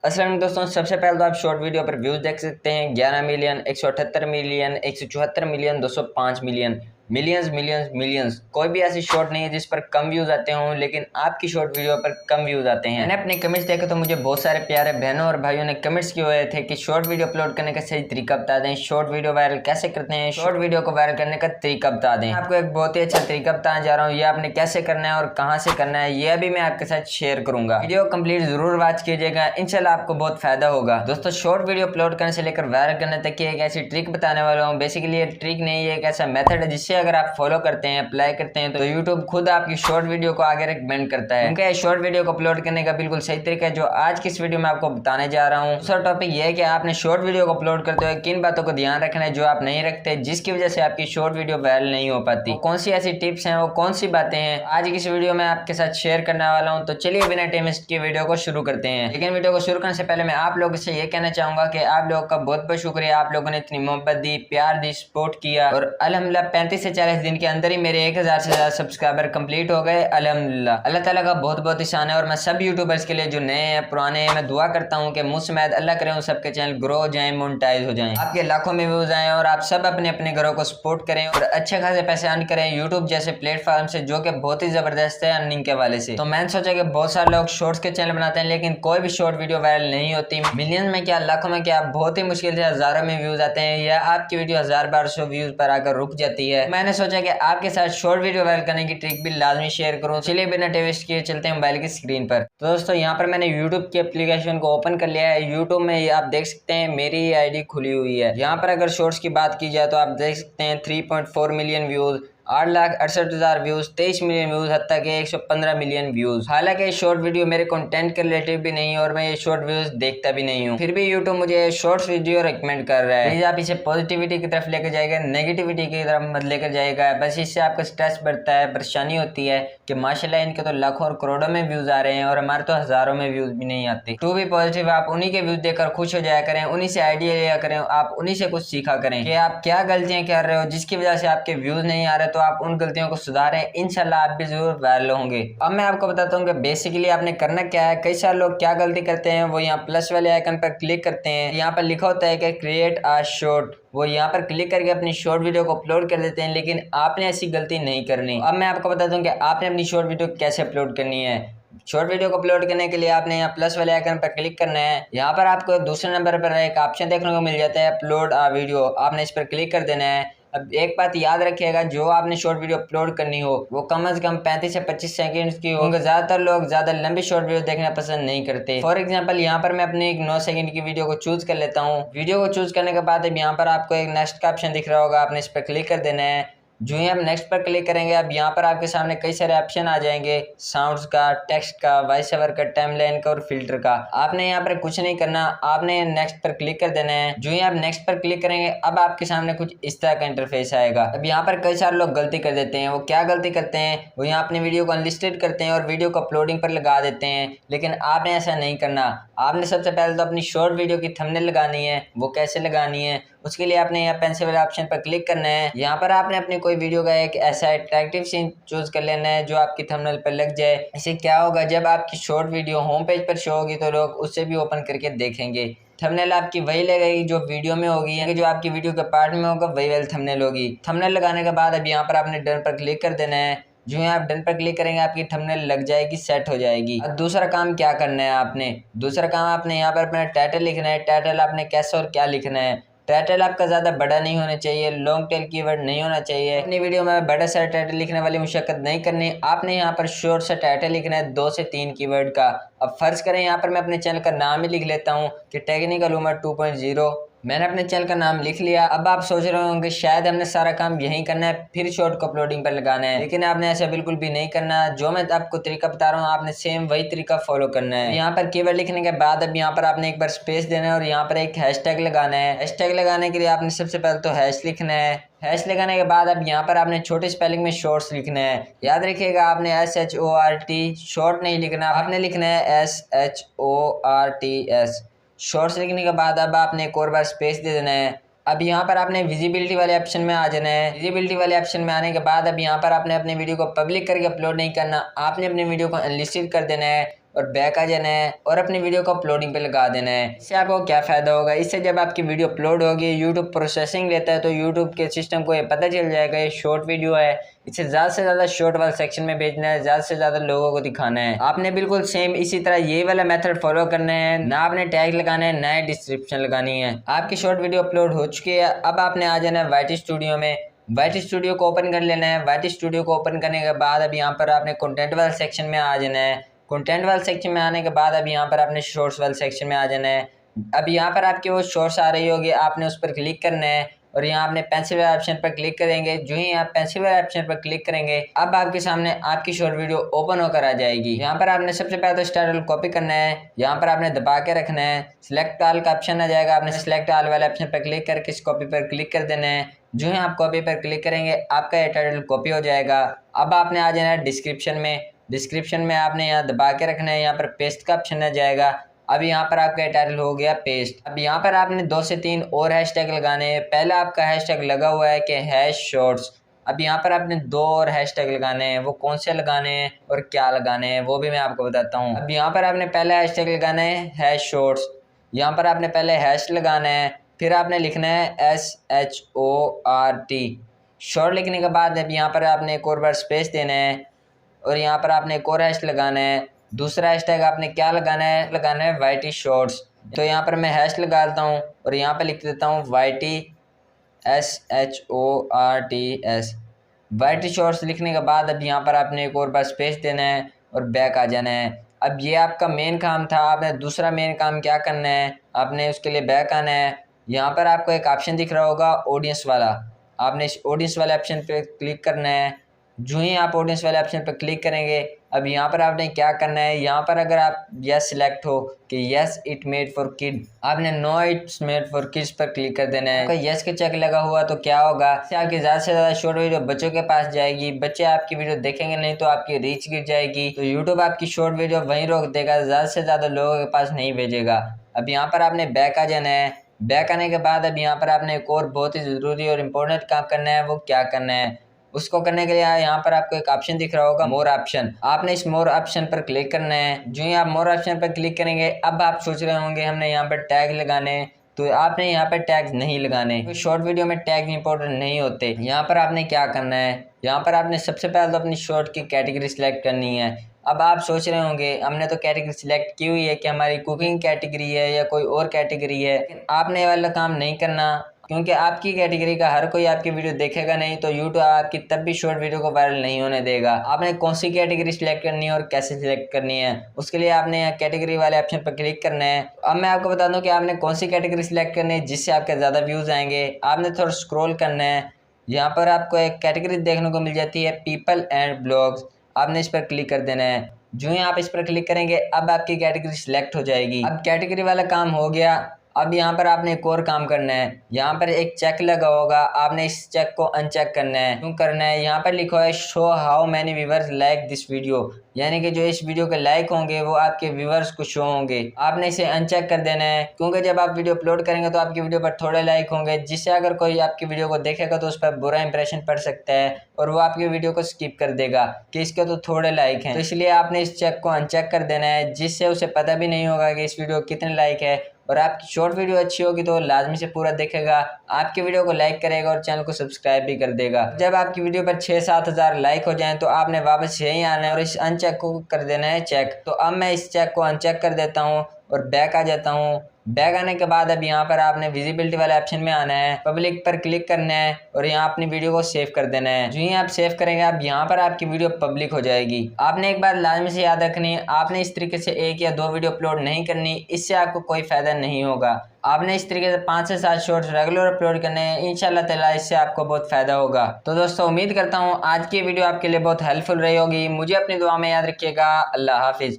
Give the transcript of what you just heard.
असल दोस्तों, सबसे पहले तो आप शॉर्ट वीडियो पर व्यूज देख सकते हैं 11 million, 178 million, 174 million, 205 million, millions millions millions. कोई भी ऐसी शॉर्ट नहीं है जिस पर कम व्यूज आते हों, लेकिन आपकी शॉर्ट वीडियो पर कम व्यूज आते हैं। मैंने अपने कमेंट्स देखे तो मुझे बहुत सारे प्यारे बहनों और भाइयों ने कमेंट्स किए हुए थे कि शॉर्ट वीडियो अपलोड करने का सही तरीका बता दें, शॉर्ट वीडियो वायरल कैसे करते हैं, शॉर्ट वीडियो को वायरल करने का तरीका बता दें। आपको एक बहुत ही अच्छा तरीका बताने जा रहा हूँ, ये आपने कैसे करना है और कहाँ से करना है, ये अभी मैं आपके साथ शेयर करूंगा। वीडियो कंप्लीट जरूर वॉच कीजिएगा, इंशाल्लाह आपको बहुत फायदा होगा। दोस्तों, शॉर्ट वीडियो अपलोड करने से लेकर वायरल करने तक की एक ऐसी ट्रिक बताने वाला हूँ। बेसिकली ये ट्रिक नहीं है, एक ऐसा मेथड है जिससे अगर आप फॉलो करते हैं, अप्लाई करते हैं, तो यूट्यूब खुद आपकी शॉर्ट वीडियो को आगे रिकमेंड करता है। उनका शॉर्ट वीडियो को अपलोड करने का बिल्कुल सही तरीका है जो आज की इस वीडियो में आपको बताने जा रहा हूँ। दूसरा टॉपिक यह है कि आपने शॉर्ट वीडियो को अपलोड करते हुए किन बातों को ध्यान रखना है जो आप नहीं रखते, जिसकी वजह से आपकी शॉर्ट वीडियो वायरल नहीं हो पाती। कौन सी ऐसी टिप्स हैं, वो कौन सी बातें हैं, आज की इस वीडियो में आपके साथ शेयर करने वाला हूँ। तो चलिए बिना टाइम वेस्ट किए वीडियो को शुरू करते हैं। लेकिन वीडियो को शुरू करने से पहले मैं आप लोगों से ये कहना चाहूंगा कि आप लोगों का बहुत बहुत शुक्रिया। आप लोगों ने इतनी मोहब्बत दी, प्यार दी, सपोर्ट किया और अल्हम्दुलिल्लाह 35 से 40 दिन के अंदर ही मेरे 1000 से ज्यादा सब्सक्राइबर कंप्लीट हो गए। अल्हम्दुलिल्लाह, अल्लाह ताला का बहुत बहुत एहसान है। और मैं सब यूट्यूबर्स के लिए जो नए हैं पुराने हैं, मैं दुआ करता हूँ कि मुझसे मैं अल्लाह करे उन सबके चैनल ग्रो हो जाएं, मोनेटाइज हो जाएं, आपके लाखों में व्यूज आए और आप सब अपने अपने घरों को सपोर्ट करें और अच्छे खासे पैसे अर्न करें यूट्यूब जैसे प्लेटफॉर्म से, जो कि बहुत ही जबरदस्त है अर्निंग के वाले से। तो मैंने सोचा कि बहुत सारे लोग शॉर्ट्स के चैनल बनाते हैं लेकिन कोई भी शॉर्ट वीडियो वायरल नहीं होती। मिलियन में क्या, लाखों में क्या, बहुत ही मुश्किल से हजारों में व्यूज आते हैं या आपकी वीडियो 1000-1200 व्यूज पर आकर रुक जाती है। मैंने सोचा कि आपके साथ शॉर्ट वीडियो वायरल करने की ट्रिक भी लाजमी शेयर करूं। चलिए बिना टाइम वेस्ट किए चलते हैं मोबाइल की स्क्रीन पर। तो दोस्तों, यहाँ पर मैंने यूट्यूब की एप्लीकेशन को ओपन कर लिया है। यूट्यूब में आप देख सकते हैं मेरी आईडी खुली हुई है। यहाँ पर अगर शॉर्ट्स की बात की जाए तो आप देख सकते हैं 3.4 million views, 8,68,000 views, 23 million views, हत्ता के 115 मिलियन व्यूज। हालांकि ये शॉर्ट वीडियो मेरे कंटेंट के रिलेटिव भी नहीं और मैं ये शॉर्ट व्यूज देखता भी नहीं हूँ, फिर भी यूट्यूब मुझे शॉर्ट्स वीडियो रिकमेंड कर रहा है। प्लीज आप इसे पॉजिटिविटी की तरफ लेकर जाएगा, नेगेटिविटी की तरफ मत लेकर जाएगा। बस इससे आपका स्ट्रेस बढ़ता है, परेशानी होती है कि माशाल्लाह इनके तो लाखों और करोड़ों में व्यूज आ रहे हैं और हमारे तो हजारों में व्यूज भी नहीं आते। टू बी पॉजिटिव, आप उन्हीं के व्यूज देखकर खुश हो जाया करें, उन्हीं से आइडिया लिया करें, आप उन्हीं से कुछ सीखा करें कि आप क्या गलतियां कर रहे हो जिसकी वजह से आपके व्यूज नहीं आ रहे, तो आप उन गलतियों को सुधारें, इंशाल्लाह आप भी जरूर वायरल होंगे। अब मैं आपको बताता हूँ कि बेसिकली आपने करना क्या है। कई सारे लोग क्या गलती करते हैं, वो यहाँ प्लस वाले आइकन पर क्लिक करते हैं, यहाँ पर लिखा होता है कि क्रिएट अ शॉर्ट, वो यहाँ पर क्लिक करके अपनी शॉर्ट वीडियो को अपलोड कर देते हैं, लेकिन आपने ऐसी गलती नहीं करनी। अब मैं आपको बताता हूँ कि आपने अपनी शॉर्ट वीडियो कैसे अपलोड करनी है। शॉर्ट वीडियो को अपलोड करने के लिए आपने यहाँ प्लस वाले आइकन पर क्लिक करना है। यहाँ पर आपको दूसरे नंबर पर एक ऑप्शन देखने को मिल जाता है अपलोड अ वीडियो, आपने इस पर क्लिक कर देना है। अब एक बात याद रखिएगा, जो आपने शॉर्ट वीडियो अपलोड करनी हो वो कम से कम 35 से 25 सेकंड्स की हो। ज्यादातर लोग ज्यादा लंबी शॉर्ट वीडियो देखना पसंद नहीं करते। फॉर एग्जांपल, यहाँ पर मैं अपनी एक 9 सेकंड की वीडियो को चूज कर लेता हूँ। वीडियो को चूज करने के बाद अब यहाँ पर आपको एक नेक्स्ट का ऑप्शन दिख रहा होगा, आपने इस पर क्लिक कर देना है। जो ही आप नेक्स्ट पर क्लिक करेंगे, अब यहाँ पर आपके सामने कई सारे ऑप्शन आ जाएंगे, साउंड्स का, टेक्स्ट का, वॉइस ओवर का, टाइमलाइन का और फिल्टर का। आपने यहाँ पर कुछ नहीं करना, आपने नेक्स्ट पर क्लिक कर देना है। जो ही आप नेक्स्ट पर क्लिक करेंगे, अब आपके सामने कुछ इस तरह का इंटरफेस आएगा। अब यहाँ पर कई सारे लोग गलती कर देते हैं। वो क्या गलती करते हैं, वो यहाँ अपनी वीडियो को अनलिस्टेड करते हैं और वीडियो को अपलोडिंग पर लगा देते हैं, लेकिन आपने ऐसा नहीं करना। आपने सबसे पहले तो अपनी शॉर्ट वीडियो की थंबनेल लगानी है। वो कैसे लगानी है, उसके लिए आपने यहाँ पेंसिल वाले ऑप्शन पर क्लिक करना है। यहाँ पर आपने अपनी कोई वीडियो का एक ऐसा अट्रैक्टिव सीन चूज कर लेना है जो आपकी थंबनेल पर लग जाए। इससे क्या होगा, जब आपकी शॉर्ट वीडियो होम पेज पर शो होगी तो लोग उससे भी ओपन करके देखेंगे। थंबनेल आपकी वही लगेगी जो वीडियो में होगी, यानी जो आपकी वीडियो के पार्ट में होगा वही वाली थंबनेल होगी। थंबनेल लगाने के बाद अब यहाँ पर आपने डन पर क्लिक कर देना है। जो है आप डन पर क्लिक करेंगे, आपकी थंबनेल लग जाएगी, सेट हो जाएगी। अब दूसरा काम क्या करना है, दूसरा काम आपने यहाँ पर अपना टाइटल लिखना है। टाइटल आपने कैसे और क्या लिखना है। टाइटल आपका ज़्यादा बड़ा नहीं होना चाहिए, लॉन्ग टेल कीवर्ड नहीं होना चाहिए। अपनी वीडियो में बड़ा सा टाइटल लिखने वाली मुशक्कत नहीं करनी। आपने यहाँ पर शॉर्ट सा टाइटल लिखना है 2 से 3 कीवर्ड का। अब फर्ज करें यहाँ पर मैं अपने चैनल का नाम ही लिख लेता हूँ कि टेक्निकल उमर 2.0। मैंने अपने चैनल का नाम लिख लिया। अब आप सोच रहे होंगे शायद हमने सारा काम यही करना है फिर शॉर्ट को अपलोडिंग पर लगाना है, लेकिन आपने ऐसा बिल्कुल भी नहीं करना। जो मैं आपको तरीका बता रहा हूँ आपने सेम वही तरीका फॉलो करना है। यहाँ पर कीवर्ड लिखने के बाद अब यहाँ पर आपने एक बार स्पेस देना है और यहाँ पर एक हैशटैग लगाना है। हैशटैग लगाने के लिए आपने सबसे पहले तो हैश लिखना है। हैश लगाने के बाद अब यहाँ पर आपने छोटे स्पेलिंग में शॉर्ट्स लिखना है। याद रखिएगा, आपने SHORT शॉर्ट नहीं लिखना, आपने लिखना है SHORTS। शॉर्ट्स लिखने के बाद अब आपने एक और बार स्पेस दे देना है। अब यहाँ पर आपने विजिबिलिटी वाले ऑप्शन में आ जाना है। विजिबिलिटी वाले ऑप्शन में आने के बाद अब यहाँ पर आपने अपनी वीडियो को पब्लिक करके अपलोड नहीं करना, आपने अपनी वीडियो को अनलिस्टेड कर देना है। और बैक आ जाना है और अपनी वीडियो को अपलोडिंग पे लगा देना है। इससे आपको क्या फ़ायदा होगा, इससे जब आपकी वीडियो अपलोड होगी यूट्यूब प्रोसेसिंग लेता है तो यूट्यूब के सिस्टम को ये पता चल जाएगा ये शॉर्ट वीडियो है, इसे ज़्यादा से ज़्यादा शॉर्ट वाले सेक्शन में भेजना है, ज़्यादा से ज़्यादा लोगों को दिखाना है। आपने बिल्कुल सेम इसी तरह ये वाला मेथड फॉलो करना है, ना आपने टैग लगाना है ना डिस्क्रिप्शन लगानी है। आपकी शॉर्ट वीडियो अपलोड हो चुकी है, अब आपने आ जाना है वाइटी स्टूडियो में। वाइटी स्टूडियो को ओपन कर लेना है। वाइटी स्टूडियो को ओपन करने के बाद अब यहाँ पर आपने कंटेंट वाले सेक्शन में आ जाना है। कंटेंट वाले सेक्शन में आने के बाद अब यहाँ पर आपने शॉर्ट्स वाले सेक्शन में आ जाना है। अब यहाँ पर आपकी वो शॉर्ट्स आ रही होगी, आपने उस पर क्लिक करना है और यहाँ आपने पेंसिल वाले ऑप्शन पर क्लिक करेंगे। जो ही आप पेंसिल वाले ऑप्शन पर क्लिक करेंगे अब आपके सामने आपकी शॉर्ट वीडियो ओपन होकर आ जाएगी। यहाँ पर आपने सबसे पहले तो स्टाइल कॉपी करना है, यहाँ पर आपने दबा के रखना है। सिलेक्ट ऑल का ऑप्शन आ जाएगा, आपने सिलेक्ट ऑल वाले ऑप्शन पर क्लिक करके इस कॉपी पर क्लिक कर देना है। जो ही आप कॉपी पर क्लिक करेंगे आपका ये टाइटल कॉपी हो जाएगा। अब आपने आ जाना है डिस्क्रिप्शन में। डिस्क्रिप्शन में आपने यहाँ दबा के रखना है, यहाँ पर पेस्ट का ऑप्शन आ जाएगा। अब यहाँ पर आपका टाइटल हो गया पेस्ट। अब यहाँ पर आपने 2 से 3 और हैशटैग लगाने हैं। पहला आपका हैशटैग लगा हुआ है कि हैश शॉर्ट्स। अब यहाँ पर आपने 2 और हैशटैग लगाने हैं, वो कौन से लगाने हैं और क्या लगाने हैं वो भी मैं आपको बताता हूँ। अब यहाँ पर आपने पहला हैशटैग लगाना है हैश शॉर्ट्स। यहाँ पर आपने पहले हैश लगाना है, फिर आपने लिखना है SHORT। शॉर्ट लिखने के बाद अब यहाँ पर आपने एक और बार स्पेस देना है और यहाँ पर आपने एक और हैश लगाना है। दूसरा हैशटैग आपने क्या लगाना है वाईटी शॉर्ट्स। तो यहाँ पर मैं हैश लगा देता हूँ और यहाँ पर लिख देता हूँ वाईटी SHORTS। वाईटी शॉर्ट्स लिखने के बाद अब यहाँ पर आपने एक और बार स्पेस देना है और बैक आ जाना है। अब ये आपका मेन काम था। आपने दूसरा मेन काम क्या करना है, आपने उसके लिए बैक आना है। यहाँ पर आपको एक ऑप्शन दिख रहा होगा ऑडियंस वाला, आपने इस ऑडियंस वाले ऑप्शन पे क्लिक करना है। जो ही आप ऑडियंस वाले ऑप्शन पर क्लिक करेंगे अब यहाँ पर आपने क्या करना है, यहाँ पर अगर आप यस सिलेक्ट हो कि yes it made for kid, आपने no it's made for kids पर क्लिक कर देना है। अगर यस का चेक लगा हुआ तो क्या होगा, इससे आपकी ज़्यादा से ज़्यादा शॉर्ट वीडियो बच्चों के पास जाएगी। बच्चे आपकी वीडियो देखेंगे नहीं तो आपकी रीच गिर जाएगी, तो यूट्यूब आपकी शॉर्ट वीडियो वहीं रोक देगा, ज़्यादा से ज़्यादा लोगों के पास नहीं भेजेगा। अब यहाँ पर आपने बैक आ जाना है। बैक आने के बाद अब यहाँ पर आपने एक और बहुत ही ज़रूरी और इम्पोर्टेंट काम करना है। वो क्या करना है, उसको करने के लिए यहाँ पर आपको एक ऑप्शन दिख रहा होगा मोर ऑप्शन। आपने इस मोर ऑप्शन पर क्लिक करना है। जो ही आप मोर ऑप्शन पर क्लिक करेंगे अब आप सोच रहे होंगे हमने यहाँ पर टैग लगाने, तो आपने यहाँ पर टैग नहीं लगाने, तो शॉर्ट वीडियो में टैग इंपॉर्टेंट नहीं होते। यहाँ पर आपने क्या करना है, यहाँ पर आपने सबसे पहले तो अपनी शॉर्ट की कैटेगरी सिलेक्ट करनी है। अब आप सोच रहे होंगे हमने तो कैटेगरी सिलेक्ट की हुई है कि हमारी कुकिंग कैटेगरी है या कोई और कैटेगरी है, लेकिन आपने ये वाला काम नहीं करना, क्योंकि आपकी कैटेगरी का हर कोई आपकी वीडियो देखेगा नहीं, तो यूट्यूब आपकी तब भी शॉर्ट वीडियो को वायरल नहीं होने देगा। आपने कौन सी कैटेगरी सिलेक्ट करनी है और कैसे सिलेक्ट करनी है, उसके लिए आपने कैटेगरी वाले ऑप्शन पर क्लिक करना है। अब मैं आपको बता दूं कि आपने कौन सी कैटेगरी सिलेक्ट करनी है जिससे आपके ज़्यादा व्यूज़ आएंगे। आपने थोड़ा स्क्रॉल करना है, यहाँ पर आपको एक कैटेगरी देखने को मिल जाती है पीपल एंड ब्लॉग्स, आपने इस पर क्लिक कर देना है। जो ही आप इस पर क्लिक करेंगे अब आपकी कैटेगरी सिलेक्ट हो जाएगी। अब कैटेगरी वाला काम हो गया। अब यहाँ पर आपने एक और काम करना है। यहाँ पर एक चेक लगा होगा, आपने इस चेक को अनचेक करना है। क्यों करना है, यहाँ पर लिखा है show how many viewers like this video, यानी कि जो इस वीडियो के लाइक होंगे वो आपके व्यूअर्स को शो होंगे। आपने इसे अनचेक कर देना है, क्योंकि जब आप वीडियो अपलोड करेंगे तो आपकी वीडियो पर थोड़े लाइक होंगे, जिससे अगर कोई आपकी वीडियो को देखेगा तो उस पर बुरा इंप्रेशन पड़ सकता है और वो आपकी वीडियो को स्किप कर देगा कि इसके तो थोड़े लाइक हैं। तो इसलिए आपने इस चेक को अनचेक कर देना है, जिससे उसे पता भी नहीं होगा कि इस वीडियो को कितने लाइक है। और आपकी शॉर्ट वीडियो अच्छी होगी तो लाजमी से पूरा देखेगा, आपकी वीडियो को लाइक करेगा और चैनल को सब्सक्राइब भी कर देगा। जब आपकी वीडियो पर 6-7 हज़ार लाइक हो जाएं तो आपने वापस यहीं आना है और इस अनचेक को कर देना है चेक। तो अब मैं इस चेक को अनचेक कर देता हूँ और बैक आ जाता हूँ। बैक आने के बाद अब यहाँ पर आपने विजिबिलिटी वाले ऑप्शन में आना है, पब्लिक पर क्लिक करना है और यहाँ अपनी वीडियो को सेव कर देना है। जो ही आप सेव करेंगे अब यहाँ पर आपकी वीडियो पब्लिक हो जाएगी। आपने एक बात लाजमी से याद रखनी है, आपने इस तरीके से 1 या 2 वीडियो अपलोड नहीं करनी, इससे आपको कोई फायदा नहीं होगा। आपने इस तरीके से 5 से 7 शॉर्ट्स रेगुलर अपलोड करने हैं, इंशाल्लाह ताला इससे आपको बहुत फायदा होगा। तो दोस्तों उम्मीद करता हूँ आज की वीडियो आपके लिए बहुत हेल्पफुल रही होगी। मुझे अपनी दुआ में याद रखिएगा। अल्लाह हाफिज़।